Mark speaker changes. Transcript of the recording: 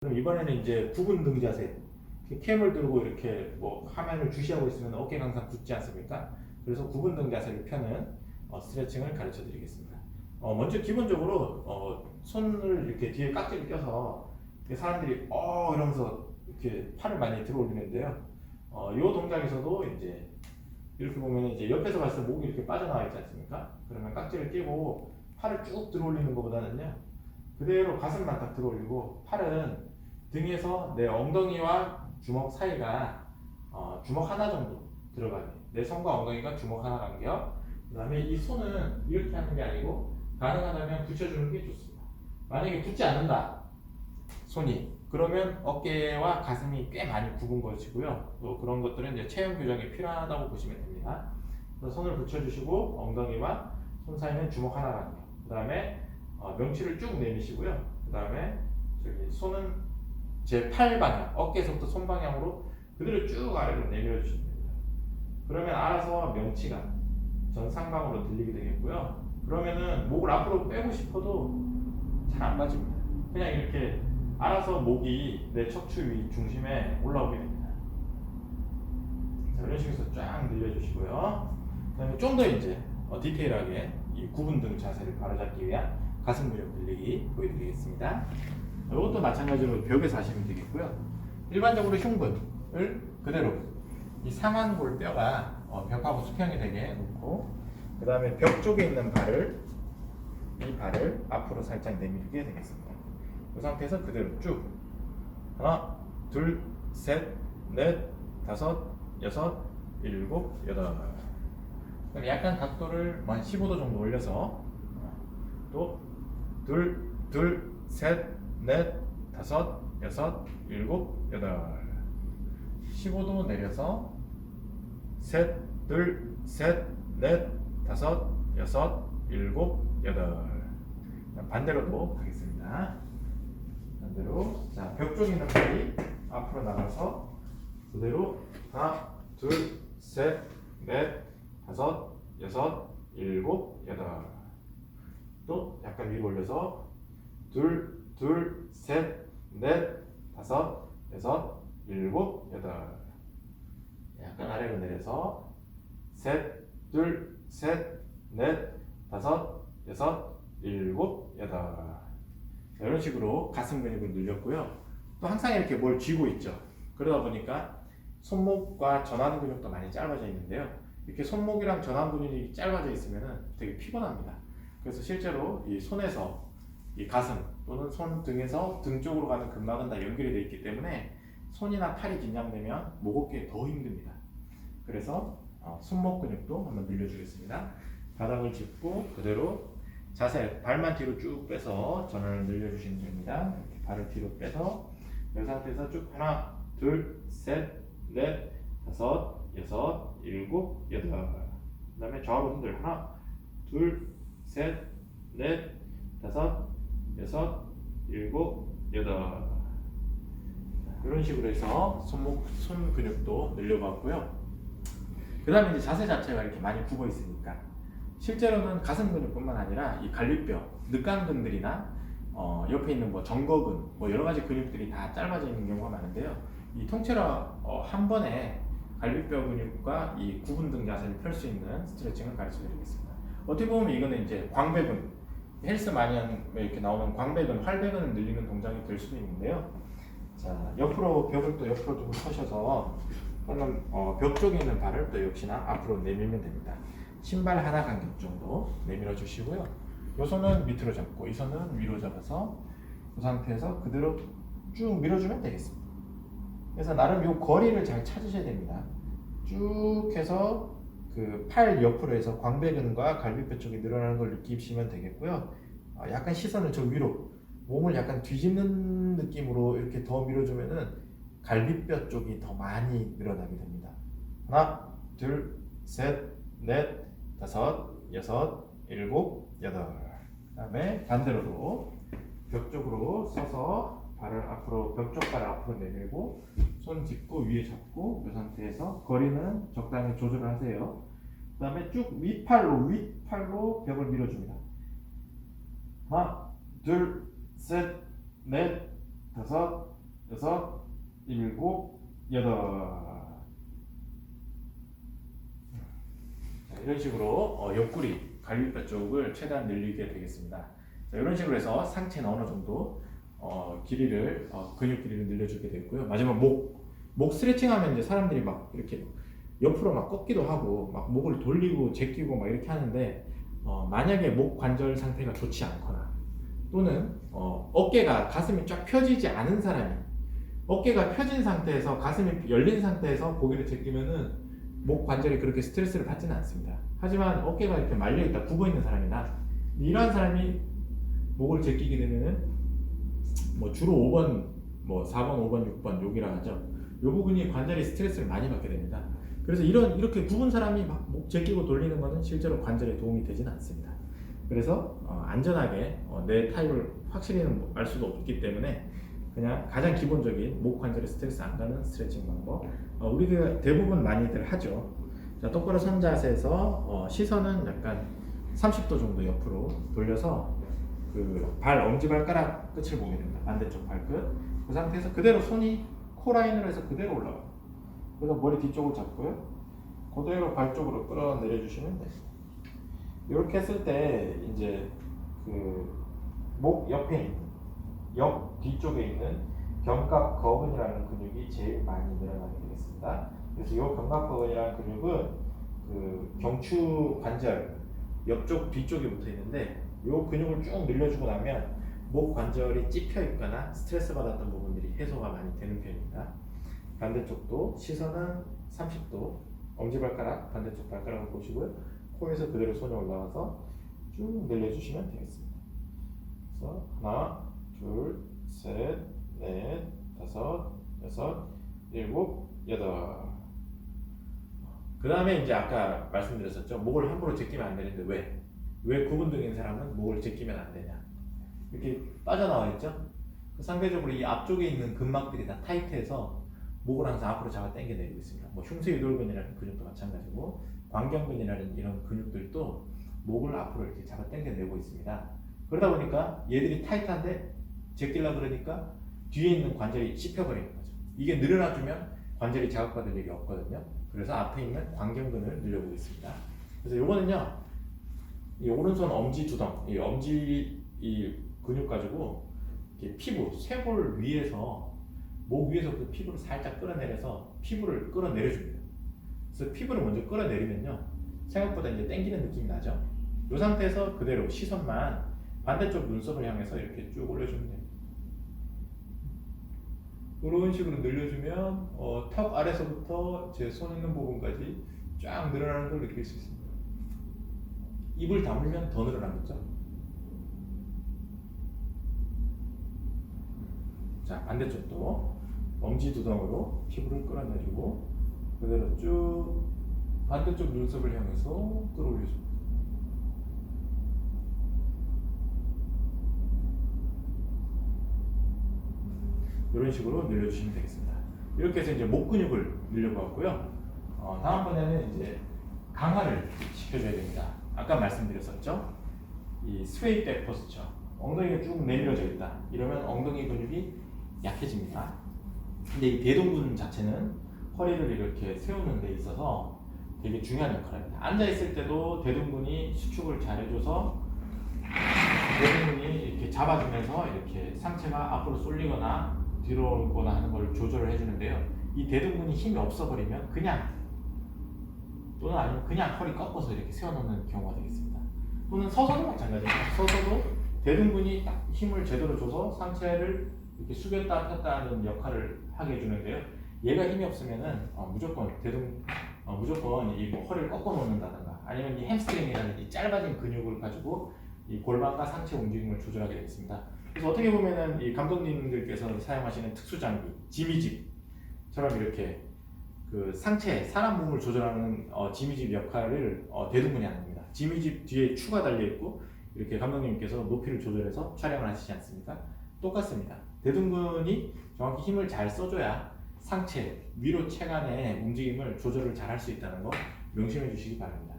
Speaker 1: 그럼 이번에는 이제 구분 등 자세. 캠을 들고 이렇게 뭐 화면을 주시하고 있으면 어깨가 항상 굳지 않습니까? 그래서 구분 등 자세를 펴는 스트레칭을 가르쳐 드리겠습니다. 먼저 기본적으로 손을 이렇게 뒤에 깍지를 껴서 사람들이 이러면서 이렇게 팔을 많이 들어 올리는데요. 이 동작에서도 이제 이렇게 보면 이제 옆에서 봤을 때 목이 이렇게 빠져나와 있지 않습니까? 그러면 깍지를 끼고 팔을 쭉 들어 올리는 것보다는요, 그대로 가슴만 딱 들어 올리고 팔은 등에서 내 엉덩이와 주먹 사이가 주먹 하나 정도 들어가게, 내 손과 엉덩이가 주먹 하나 간격. 그 다음에 이 손은 이렇게 하는 게 아니고 가능하다면 붙여주는 게 좋습니다. 만약에 붙지 않는다 손이, 그러면 어깨와 가슴이 꽤 많이 굽은 것이고요. 또 그런 것들은 이제 체형 교정이 필요하다고 보시면 됩니다. 그래서 손을 붙여주시고 엉덩이와 손 사이는 주먹 하나 간격. 그 다음에 명치를 쭉 내미시고요. 그 다음에 저기 손은 제 팔 방향, 어깨에서부터 손 방향으로 그대로 쭉 아래로 내밀어 주시면 됩니다. 그러면 알아서 명치가 전상방으로 들리게 되겠고요. 그러면은 목을 앞으로 빼고 싶어도 잘 안 빠집니다. 그냥 이렇게 알아서 목이 내 척추 위 중심에 올라오게 됩니다. 자, 이런 식으로 쫙 늘려주시고요. 그 다음에 좀 더 이제 디테일하게 이 구분 등 자세를 바로잡기 위한 가슴 근육 늘리기 보여드리겠습니다. 이것도 마찬가지로 벽에서 하시면 되겠고요. 일반적으로 흉근을 그대로 이 상완골 뼈가 벽하고 수평이 되게 놓고, 그 다음에 벽 쪽에 있는 이 발을 앞으로 살짝 내밀게 되겠습니다. 이 상태에서 그대로 쭉 하나, 둘, 셋, 넷, 다섯, 여섯, 일곱, 여덟. 약간 각도를 한 15도 정도 올려서 또 둘, 셋, 넷, 다섯, 여섯, 일곱, 여덟. 15도 내려서 셋, 둘, 셋, 넷, 다섯, 여섯, 일곱, 여덟. 반대로도 하겠습니다. 반대로. 자, 벽 쪽에 있는 팔이 앞으로 나가서 그대로 하나, 둘, 셋, 넷, 다섯, 여섯, 일곱, 여덟. 또 약간 위로 올려서 둘, 셋, 넷, 다섯, 여섯, 일곱, 여덟. 약간 아래로 내려서 셋, 둘, 셋, 넷, 다섯, 여섯, 일곱, 여덟. 이런 식으로 가슴 근육을 늘렸고요. 또 항상 이렇게 뭘 쥐고 있죠. 그러다 보니까 손목과 전완 근육도 많이 짧아져 있는데요. 이렇게 손목이랑 전완 근육이 짧아져 있으면 되게 피곤합니다. 그래서 실제로 이 손에서 이 가슴 또는 손 등에서 등 쪽으로 가는 근막은 다 연결이 되어 있기 때문에 손이나 팔이 긴장되면 목 어깨에 더 힘듭니다. 그래서 손목 근육도 한번 늘려주겠습니다. 바닥을 짚고 그대로 자세, 발만 뒤로 쭉 빼서 전환을 늘려주시면 됩니다. 이렇게 발을 뒤로 빼서 이 상태에서 쭉 하나, 둘, 셋, 넷, 다섯, 여섯, 일곱, 여덟. 그 다음에 좌우로 흔들 하나, 둘, 셋, 넷, 다섯, 여섯, 일곱, 여덟. 이런 식으로 해서 손 근육도 늘려봤고요. 그 다음에 이제 자세 자체가 이렇게 많이 굽어 있으니까 실제로는 가슴 근육뿐만 아니라 이 갈비뼈, 늑간근들이나 옆에 있는 뭐 정거근, 뭐 여러 가지 근육들이 다 짧아져 있는 경우가 많은데요. 이 통째로 한 번에 갈비뼈 근육과 이 구분 등 자세를 펼 수 있는 스트레칭을 가르쳐 드리겠습니다. 어떻게 보면 이거는 이제 광배근, 헬스 많이 하는 이렇게 나오는 광배근, 활배근을 늘리는 동작이 될 수도 있는데요. 자, 벽을 또 옆으로 두고 서셔서 또는 벽 쪽에 있는 발을 또 역시나 앞으로 내밀면 됩니다. 신발 하나 간격 정도 내밀어 주시고요. 이 손은 밑으로 잡고 이 손은 위로 잡아서 이 상태에서 그대로 쭉 밀어주면 되겠습니다. 그래서 나름 이 거리를 잘 찾으셔야 됩니다. 쭉 해서 그 팔 옆으로 해서 광배근과 갈비뼈 쪽이 늘어나는 걸 느끼시면 되겠고요. 약간 시선을 저 위로, 몸을 약간 뒤집는 느낌으로 이렇게 더 밀어주면은 갈비뼈 쪽이 더 많이 늘어나게 됩니다. 하나, 둘, 셋, 넷, 다섯, 여섯, 일곱, 여덟. 그 다음에 반대로도 벽 쪽으로 서서 발을 앞으로, 벽 쪽 발을 앞으로 내밀고 손 짚고 위에 잡고 이 상태에서 거리는 적당히 조절을 하세요. 그 다음에 쭉 윗팔로 벽을 밀어줍니다. 하나, 둘, 셋, 넷, 다섯, 여섯, 일곱, 여덟. 자, 이런 식으로 옆구리, 갈비뼈 쪽을 최대한 늘리게 되겠습니다. 자, 이런 식으로 해서 상체는 어느 정도 길이를 근육 길이를 늘려주게 되고요. 마지막 목 스트레칭하면 이제 사람들이 막 이렇게 옆으로 막 꺾기도 하고 막 목을 돌리고 제끼고 막 이렇게 하는데 만약에 목 관절 상태가 좋지 않거나 또는 어깨가 가슴이 쫙 펴지지 않은 사람이 어깨가 펴진 상태에서 가슴이 열린 상태에서 고개를 제끼면은 목 관절이 그렇게 스트레스를 받지는 않습니다. 하지만 어깨가 이렇게 말려 있다 굽어 있는 사람이나 이러한 사람이 목을 제끼게 되면은 뭐 주로 5번, 뭐 4번, 5번, 6번 여기라 하죠. 이 부분이 관절이 스트레스를 많이 받게 됩니다. 그래서 이렇게 굽은 사람이 막 목 제끼고 돌리는 것은 실제로 관절에 도움이 되지는 않습니다. 그래서 안전하게 내 타입을 확실히는 알 수도 없기 때문에 그냥 가장 기본적인 목 관절에 스트레스 안 가는 스트레칭 방법 우리가 대부분 많이들 하죠. 자, 똑바로 선 자세에서 시선은 약간 30도 정도 옆으로 돌려서 그 엄지발가락 끝을 보게 됩니다. 반대쪽 발끝. 그 상태에서 그대로 손이 코라인으로 해서 그대로 올라가요. 그래서 머리 뒤쪽을 잡고요. 그대로 발 쪽으로 끌어내려 주시면 돼요. 이렇게 했을 때 이제 그 목 옆에 있는 옆 뒤쪽에 있는 견갑거근이라는 근육이 제일 많이 늘어나게 되겠습니다. 그래서 이 견갑거근이라는 근육은 그 경추 관절 옆쪽 뒤쪽에 붙어 있는데 이 근육을 쭉 늘려주고 나면 목 관절이 찝혀 있거나 스트레스 받았던 부분들이 해소가 많이 되는 편입니다. 반대쪽도 시선은 30도 엄지발가락 반대쪽 발가락을 보시고요. 코에서 그대로 손이 올라와서 쭉 늘려주시면 되겠습니다. 그래서 하나, 둘, 셋, 넷, 다섯, 여섯, 일곱, 여덟. 그 다음에 이제 아까 말씀드렸었죠. 목을 함부로 제끼면 안 되는데 왜 구분등인 사람은 목을 제끼면 안 되냐? 이렇게 빠져나와 있죠. 상대적으로 이 앞쪽에 있는 근막들이 다 타이트해서 목을 항상 앞으로 잡아 당겨내리고 있습니다. 뭐 흉쇄유돌근이라는 근육도 마찬가지고 광경근이라는 이런 근육들도 목을 앞으로 이렇게 잡아 당겨내고 있습니다. 그러다 보니까 얘들이 타이트한데 제끼려고 그러니까 뒤에 있는 관절이 씹혀버리는 거죠. 이게 늘어나주면 관절이 자극받을 일이 없거든요. 그래서 앞에 있는 광경근을 늘려보겠습니다. 그래서 요거는요, 이 오른손 엄지 두덩, 이 엄지 이 근육 가지고 이렇게 피부, 쇄골 위에서 목 위에서부터 피부를 살짝 끌어내려서 피부를 끌어내려줍니다. 그래서 피부를 먼저 끌어내리면요, 생각보다 이제 당기는 느낌이 나죠. 이 상태에서 그대로 시선만 반대쪽 눈썹을 향해서 이렇게 쭉 올려주면 됩니다. 이런 식으로 늘려주면 턱 아래서부터 제 손 있는 부분까지 쫙 늘어나는 걸 느낄 수 있습니다. 입을 다물면 더 늘어나겠죠. 자, 반대쪽도 엄지두덩으로 피부를 끌어내리고 그대로 쭉 반대쪽 눈썹을 향해서 끌어올려줍니다. 이런 식으로 늘려주시면 되겠습니다. 이렇게 해서 이제 목 근육을 늘려보았고요. 다음번에는 이제 강화를 시켜줘야 됩니다. 아까 말씀드렸었죠. 이 스웨이 백 포스처, 엉덩이가 쭉 내밀어져 있다. 이러면 엉덩이 근육이 약해집니다. 근데 이 대둔근 자체는 허리를 이렇게 세우는 데 있어서 되게 중요한 역할을 합니다. 앉아 있을 때도 대둔근이 수축을 잘해줘서 대둔근이 이렇게 잡아주면서 이렇게 상체가 앞으로 쏠리거나 뒤로 오거나 하는 걸 조절을 해주는데요. 이 대둔근이 힘이 없어버리면 그냥 또는 아니면 그냥 허리 꺾어서 이렇게 세워놓는 경우가 되겠습니다. 또는 서서도 마찬가지입니다. 서서도 대둔근이 딱 힘을 제대로 줘서 상체를 이렇게 숙였다 폈다 하는 역할을 하게 해주는데요. 얘가 힘이 없으면은 무조건 이 허리를 꺾어 놓는다든가 아니면 이 햄스트링이라는 이 짧아진 근육을 가지고 이 골반과 상체 움직임을 조절하게 되겠습니다. 그래서 어떻게 보면은 이 감독님들께서 사용하시는 특수 장비, 지미집처럼 이렇게 그 상체, 사람 몸을 조절하는 지미집 역할을 대둔근이 합니다. 지미집 뒤에 추가 달려 있고 이렇게 감독님께서 높이를 조절해서 촬영을 하시지 않습니까? 똑같습니다. 대둔근이 정확히 힘을 잘 써줘야 상체, 위로 체간의 움직임을 조절을 잘 할 수 있다는 거 명심해 주시기 바랍니다.